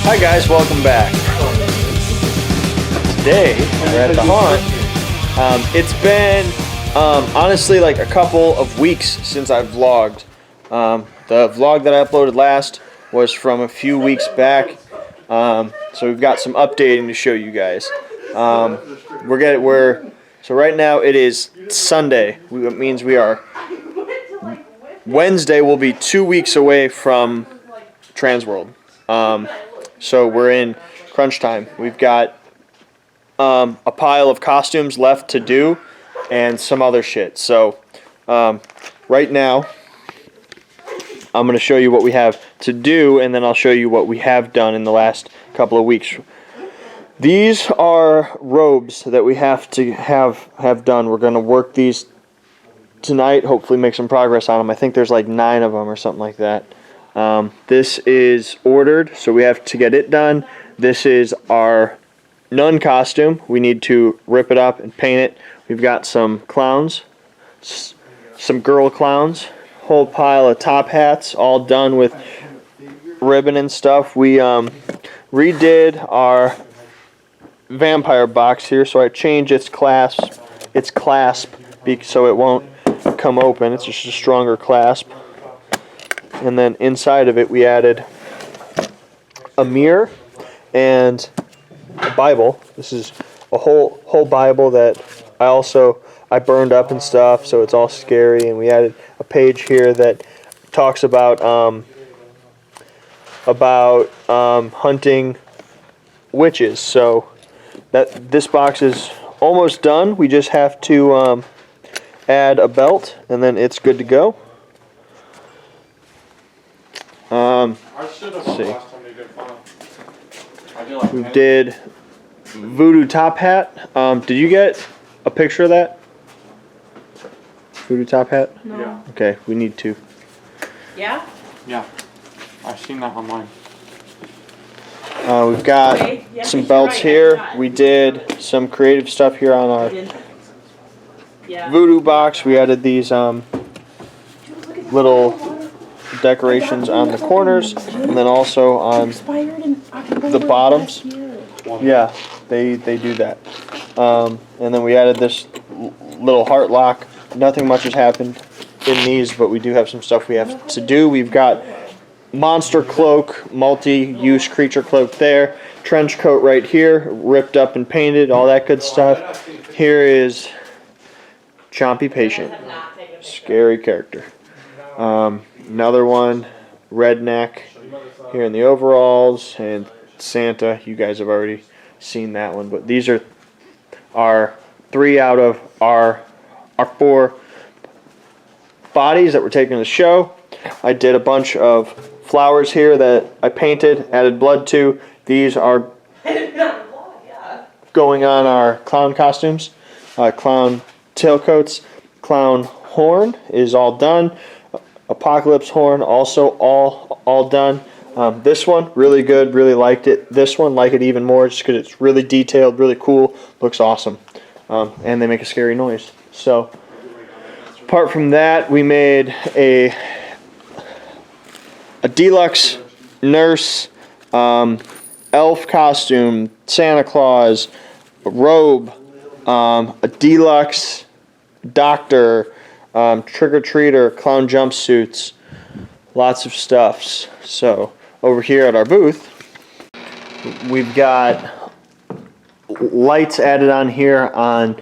Hi guys, welcome back. Today we're at the haunt. It's been honestly like a couple of weeks since I've vlogged. The vlog that I uploaded last was from a few weeks back. So we've got some updating to show you guys. So right now it is Sunday. It means Wednesday will be 2 weeks away from Transworld. So we're in crunch time. We've got a pile of costumes left to do and some other shit. So right now I'm going to show you what we have to do, and then I'll show you what we have done in the last couple of weeks. These are robes that we have to have done. We're going to work these tonight, hopefully make some progress on them. I think there's like 9 of them or something like that. This is ordered, so we have to get it done. This is our nun costume. We need to rip it up and paint it. We've got some clowns, some girl clowns, whole pile of top hats, all done with ribbon and stuff. We redid our vampire box here, so I changed its clasp so it won't come open. It's just a stronger clasp. And then inside of it we added a mirror and a Bible. This is a whole Bible that I burned up and stuff, so it's all scary. And we added a page here that talks about hunting witches. So this box is almost done. We just have to add a belt, and then it's good to go. Let's see. We did voodoo top hat. Did you get a picture of that? Voodoo top hat? No. Yeah. Okay, we need to. Yeah? Yeah. I've seen that online. We've got some belts here. We did some creative stuff here on our voodoo box. We added these little decorations on the corners, and then also on the bottoms. Yeah, they do that. And then we added this little heart lock. Nothing much has happened in these, but we do have some stuff we have to do. We've got monster cloak, multi-use creature cloak there, trench coat right here, ripped up and painted, all that good stuff. Here is Chompy Patient, scary character. Another one, Redneck, here in the overalls, and Santa. You guys have already seen that one, but these are our 3 out of our 4 bodies that we're taking to the show. I did a bunch of flowers here that I painted, added blood to. These are going on our clown costumes. Clown tailcoats. Clown horn is all done. Apocalypse horn also all done. This one, really good, really liked it. This one, like it even more just because it's really detailed, really cool, looks awesome. And they make a scary noise. So, apart from that, we made a deluxe nurse, elf costume, Santa Claus, a robe, a deluxe doctor, trick-or-treater, clown jumpsuits, lots of stuffs. So over here at our booth, we've got lights added on here on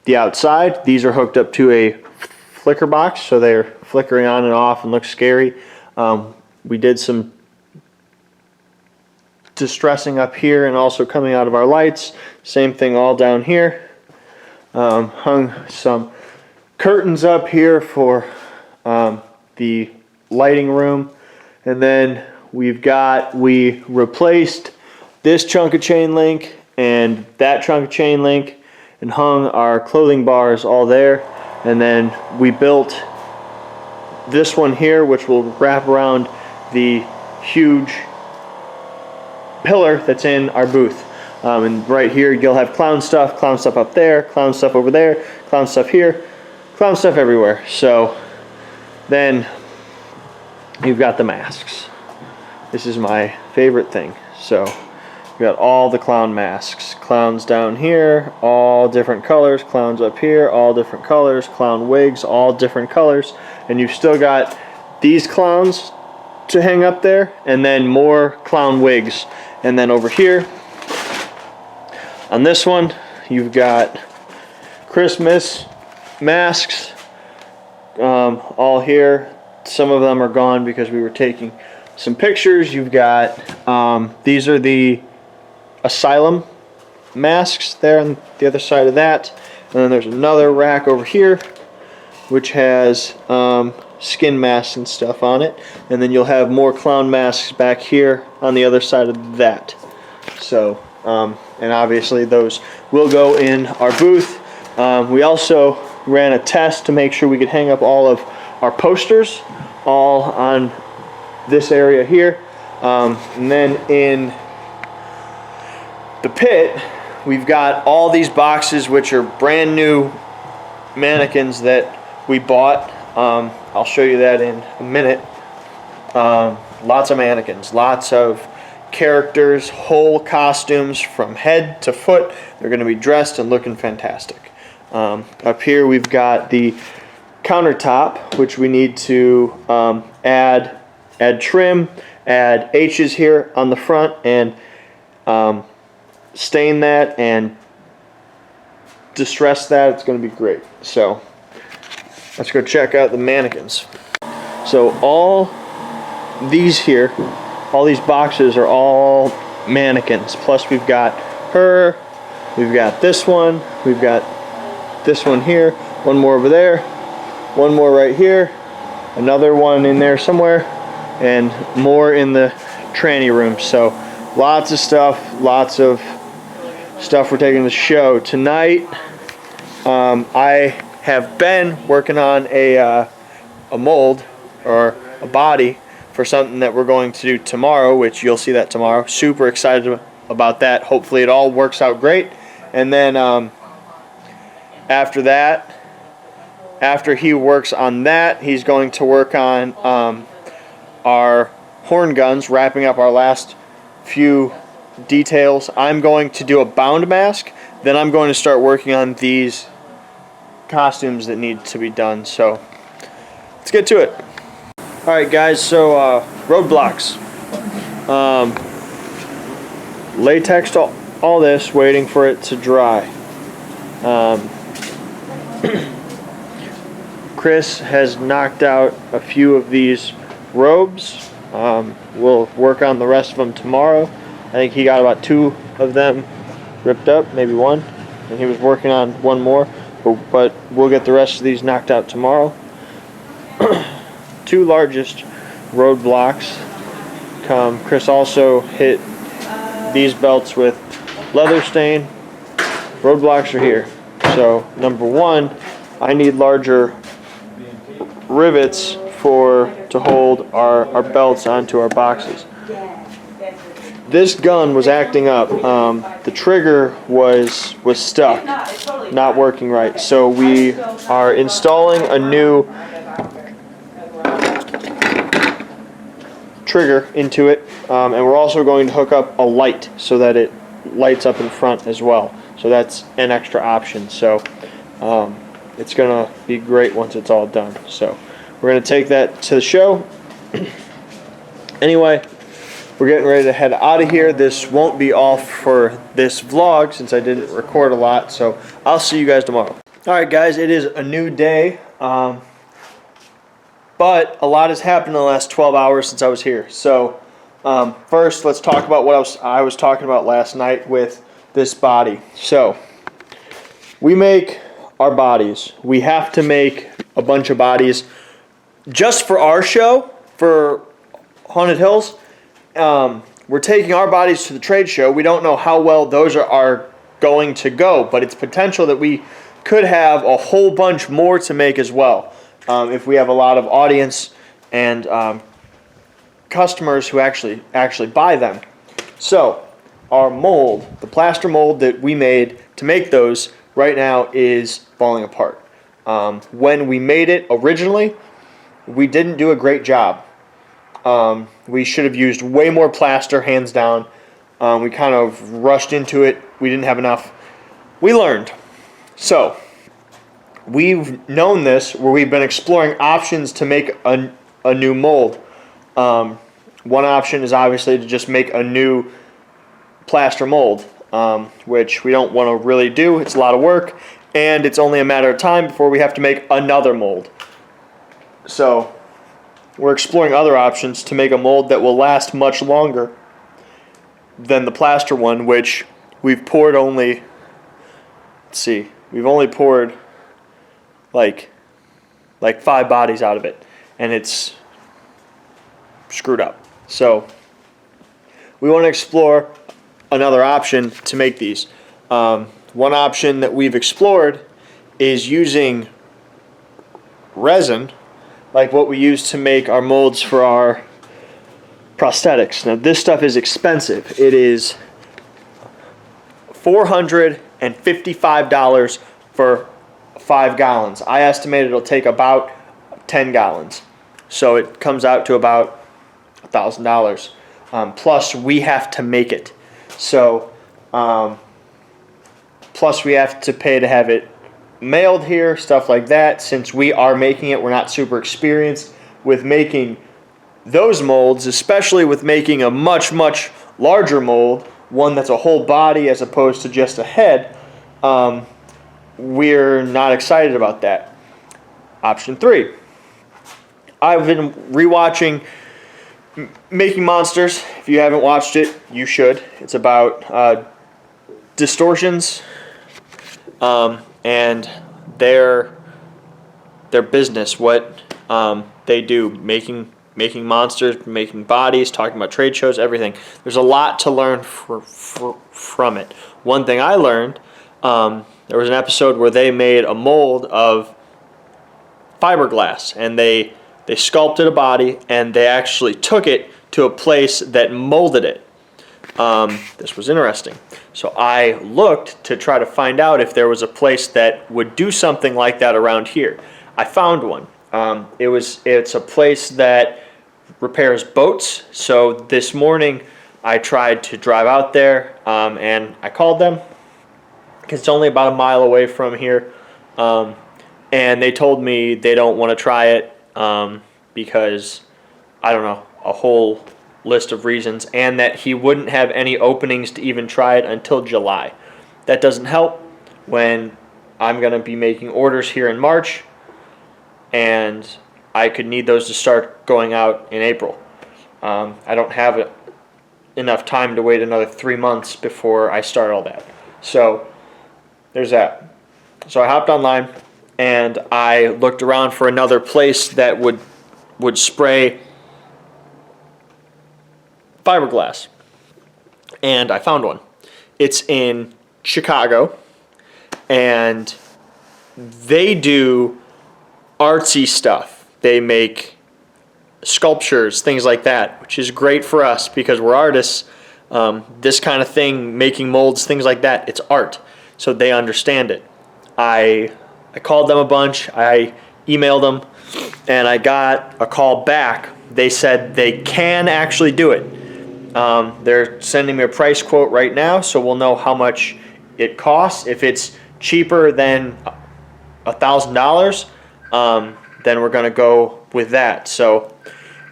the outside. These are hooked up to a flicker box, so they're flickering on and off and look scary. We did some distressing up here and also coming out of our lights. Same thing all down here. Hung some curtains up here for the lighting room, and then we replaced this chunk of chain link and that chunk of chain link and hung our clothing bars all there, and then we built this one here, which will wrap around the huge pillar that's in our booth. And right here you'll have clown stuff up there, clown stuff over there, clown stuff here, clown stuff everywhere. So then you've got the masks. This is my favorite thing. So we got all the clown masks. Clowns down here, all different colors. Clowns up here, all different colors. Clown wigs, all different colors. And you've still got these clowns to hang up there, and then more clown wigs. And then over here, on this one, you've got Christmas masks, all here. Some of them are gone because we were taking some pictures. You've got, these are the asylum masks there on the other side of that. And then there's another rack over here, which has skin masks and stuff on it. And then you'll have more clown masks back here on the other side of that. So, and obviously those will go in our booth. We also ran a test to make sure we could hang up all of our posters all on this area here. And then in the pit, we've got all these boxes, which are brand new mannequins that we bought. I'll show you that in a minute. Lots of mannequins, lots of characters, whole costumes from head to foot. They're going to be dressed and looking fantastic. Up here we've got the countertop, which we need to add trim, add H's here on the front, and stain that and distress that. It's going to be great. So let's go check out the mannequins. So all these here, all these boxes are all mannequins. Plus we've got her, we've got this one, we've got this one here, one more over there, one more right here, another one in there somewhere, and more in the tranny room. So lots of stuff we're taking to the show. Tonight, I have been working on a mold or a body for something that we're going to do tomorrow, which you'll see that tomorrow. Super excited about that. Hopefully it all works out great. And then after that, after he works on that, he's going to work on our horn guns, wrapping up our last few details. I'm going to do a bound mask. Then I'm going to start working on these costumes that need to be done. So let's get to it. Alright guys, so Roadblocks. Latex all this, waiting for it to dry. Chris has knocked out a few of these robes. We'll work on the rest of them tomorrow. I think he got about 2 of them ripped up, maybe 1, and he was working on 1 more, but we'll get the rest of these knocked out tomorrow. 2 largest Roadblocks come. Chris also hit these belts with leather stain. Roadblocks are here. So number 1, I need larger rivets to hold our belts onto our boxes. This gun was acting up. The trigger was stuck, not working right. So we are installing a new trigger into it, and we're also going to hook up a light so that it lights up in front as well. So that's an extra option. So it's gonna be great once it's all done. So we're gonna take that to the show. Anyway, we're getting ready to head out of here. This won't be all for this vlog since I didn't record a lot. So I'll see you guys tomorrow. All right, guys, it is a new day. But a lot has happened in the last 12 hours since I was here. So first, let's talk about what I was talking about last night with this body. So we make our bodies. We have to make a bunch of bodies just for our show, for Haunted Hills. We're taking our bodies to the trade show. We don't know how well those are going to go, but it's potential that we could have a whole bunch more to make as well. If we have a lot of audience and customers who actually buy them. So our mold, the plaster mold that we made to make those, right now is falling apart. When we made it originally, we didn't do a great job. We should have used way more plaster, hands down. We kind of rushed into it. We didn't have enough. We learned. So we've known this where we've been exploring options to make a new mold. One option is obviously to just make a new plaster mold, which we don't want to really do. It's a lot of work, and it's only a matter of time before we have to make another mold. So we're exploring other options to make a mold that will last much longer than the plaster one, which we've poured only, let's see, we've only poured like 5 bodies out of it, and it's screwed up. So we want to explore another option to make these. One option that we've explored is using resin, like what we use to make our molds for our prosthetics. Now this stuff is expensive. It is $455 for 5 gallons. I estimate it'll take about 10 gallons. So it comes out to about $1,000. Plus we have to make it. So plus we have to pay to have it mailed here, stuff like that. Since we are making it, we're not super experienced with making those molds, especially with making a much, much larger mold, one that's a whole body as opposed to just a head. We're not excited about that. Option 3. I've been rewatching Making Monsters. If you haven't watched it, you should. It's about distortions and their business, what they do, making monsters, making bodies, talking about trade shows, everything. There's a lot to learn from it. One thing I learned, there was an episode where they made a mold of fiberglass, and they sculpted a body, and they actually took it to a place that molded it. This was interesting. So I looked to try to find out if there was a place that would do something like that around here. I found one. It's a place that repairs boats. So this morning I tried to drive out there, and I called them because it's only about a mile away from here, and they told me they don't want to try it because, I don't know, a whole list of reasons, and that he wouldn't have any openings to even try it until July. That doesn't help when I'm going to be making orders here in March, and I could need those to start going out in April. I don't have enough time to wait another 3 months before I start all that. So there's that. So I hopped online and I looked around for another place that would spray fiberglass, and I found one. It's in Chicago, and they do artsy stuff. They make sculptures, things like that, which is great for us because we're artists. This kind of thing, making molds, things like that, it's art, so they understand it. I called them a bunch, I emailed them, and I got a call back. They said they can actually do it. They're sending me a price quote right now, so we'll know how much it costs. If it's cheaper than $1,000, then we're going to go with that. So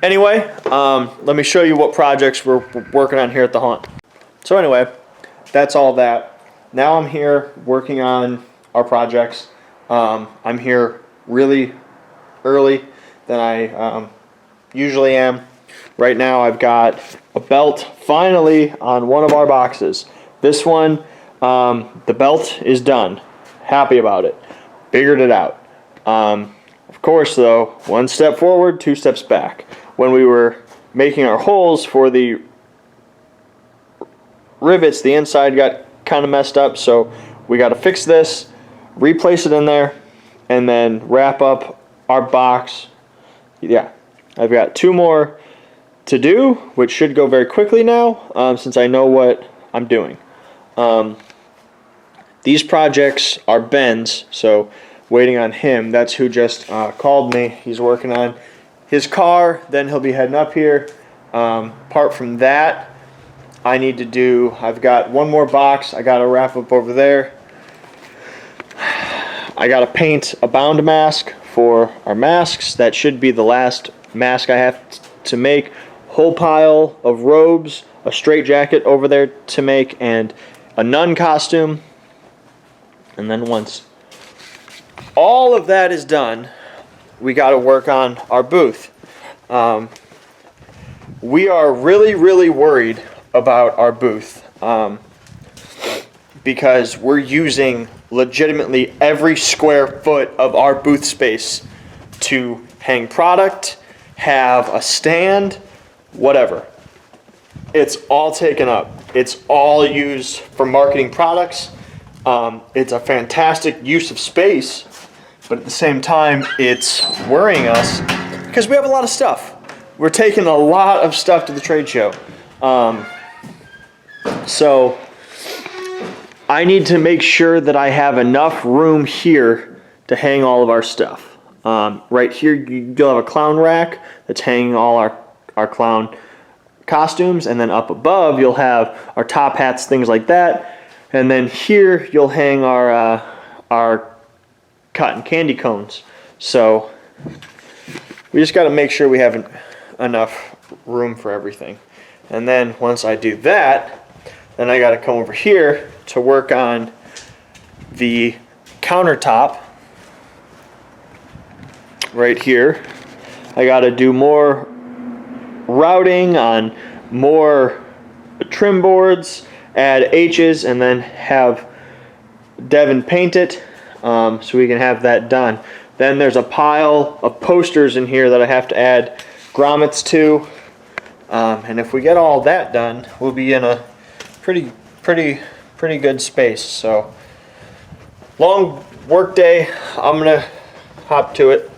anyway, let me show you what projects we're working on here at the Haunt. So anyway, that's all that. Now I'm here working on our projects. I'm here really early than I usually am. Right now I've got a belt finally on one of our boxes. This one, the belt is done. Happy about it. Figured it out. Of course though, 1 step forward, 2 steps back. When we were making our holes for the rivets, the inside got kind of messed up, so we got to fix this, replace it in there, and then wrap up our box. Yeah, I've got 2 more to do, which should go very quickly now, since I know what I'm doing. These projects are Ben's, so waiting on him. That's who just called me. He's working on his car, then he'll be heading up here. Apart from that, I need to do, I've got one more box I got to wrap up over there. I got to paint a bound mask for our masks. That should be the last mask I have to make. Whole pile of robes, a straight jacket over there to make, and a nun costume. And then once all of that is done, we got to work on our booth. We are really worried about our booth because we're using legitimately every square foot of our booth space to hang product, have a stand, whatever. It's all taken up. It's all used for marketing products. It's a fantastic use of space, but at the same time, it's worrying us because we have a lot of stuff. We're taking a lot of stuff to the trade show. So I need to make sure that I have enough room here to hang all of our stuff. Right here, you'll have a clown rack that's hanging all our clown costumes, and then up above you'll have our top hats, things like that, and then here you'll hang our cotton candy cones. So we just got to make sure we have enough room for everything. And then once I do that, then I got to come over here to work on the countertop right here. I got to do more routing on more trim boards, add H's, and then have Devin paint it so we can have that done. Then there's a pile of posters in here that I have to add grommets to, and if we get all that done, we'll be in a pretty good space. So long work day. I'm gonna hop to it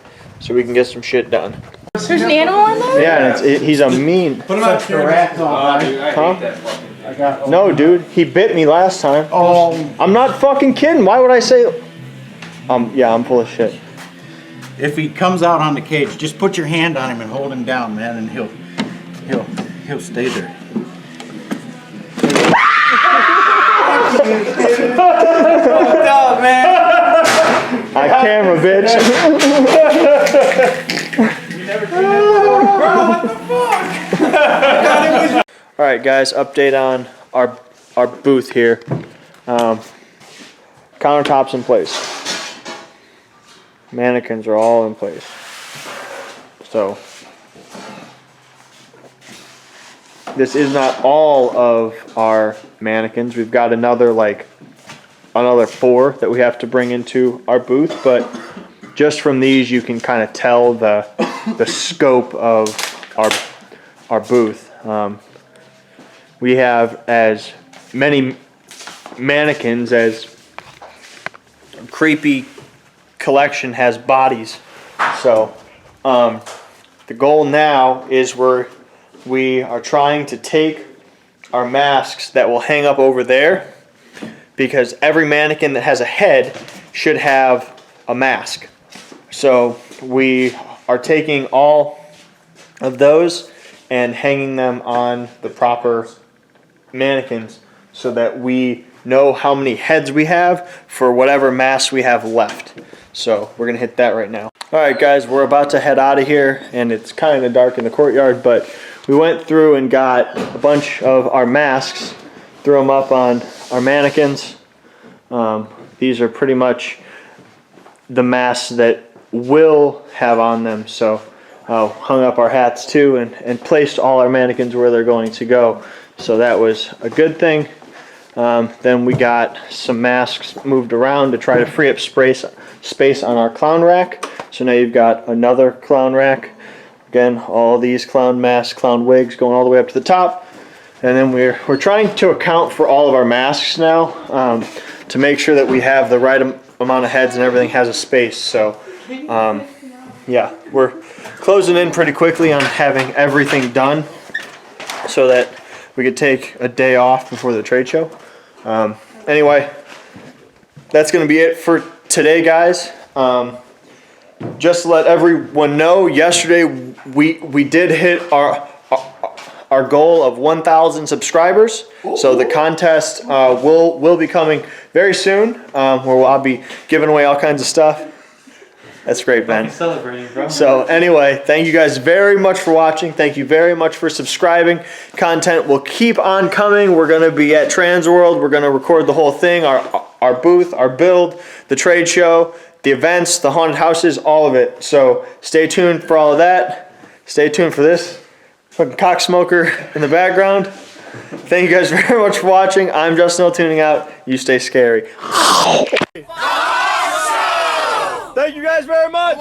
so we can get some shit done. There's an animal in there? Yeah, and he's a mean. Put him out there. Huh? No, dude, he bit me last time. Oh, I'm not fucking kidding. Why would I say? Yeah, I'm full of shit. if he comes out on the cage, just put your hand on him and hold him down, man, and he'll stay there. On camera, bitch. All right, guys. Update on our booth here. Countertops in place. Mannequins are all in place. So this is not all of our mannequins. We've got another 4 that we have to bring into our booth, but just from these you can kind of tell the scope of our booth. We have as many mannequins as creepy collection has bodies. So the goal now is we are trying to take our masks that will hang up over there, because every mannequin that has a head should have a mask. So we are taking all of those and hanging them on the proper mannequins so that we know how many heads we have for whatever masks we have left. So we're gonna hit that right now. All right, guys, we're about to head out of here, and it's kind of dark in the courtyard, but we went through and got a bunch of our masks, threw them up on our mannequins. These are pretty much the masks that we'll have on them. So hung up our hats too, and placed all our mannequins where they're going to go. So that was a good thing. Then we got some masks moved around to try to free up space on our clown rack. So now you've got another clown rack. Again, all these clown masks, clown wigs going all the way up to the top. And then we're trying to account for all of our masks now to make sure that we have the right amount of heads and everything has a space. So yeah, we're closing in pretty quickly on having everything done so that we could take a day off before the trade show. Anyway, that's going to be it for today, guys. Just to let everyone know, yesterday we did hit our goal of 1,000 subscribers. So the contest will be coming very soon, where I'll be giving away all kinds of stuff. That's great, Ben. Celebrating, bro. So anyway, thank you guys very much for watching. Thank you very much for subscribing. Content will keep on coming. We're going to be at Transworld. We're going to record the whole thing, our booth, our build, the trade show, the events, the haunted houses, all of it. So stay tuned for all of that. Stay tuned for this fucking cock smoker in the background. Thank you guys very much for watching. I'm Justin, tuning out. You stay scary. Thank you guys very much.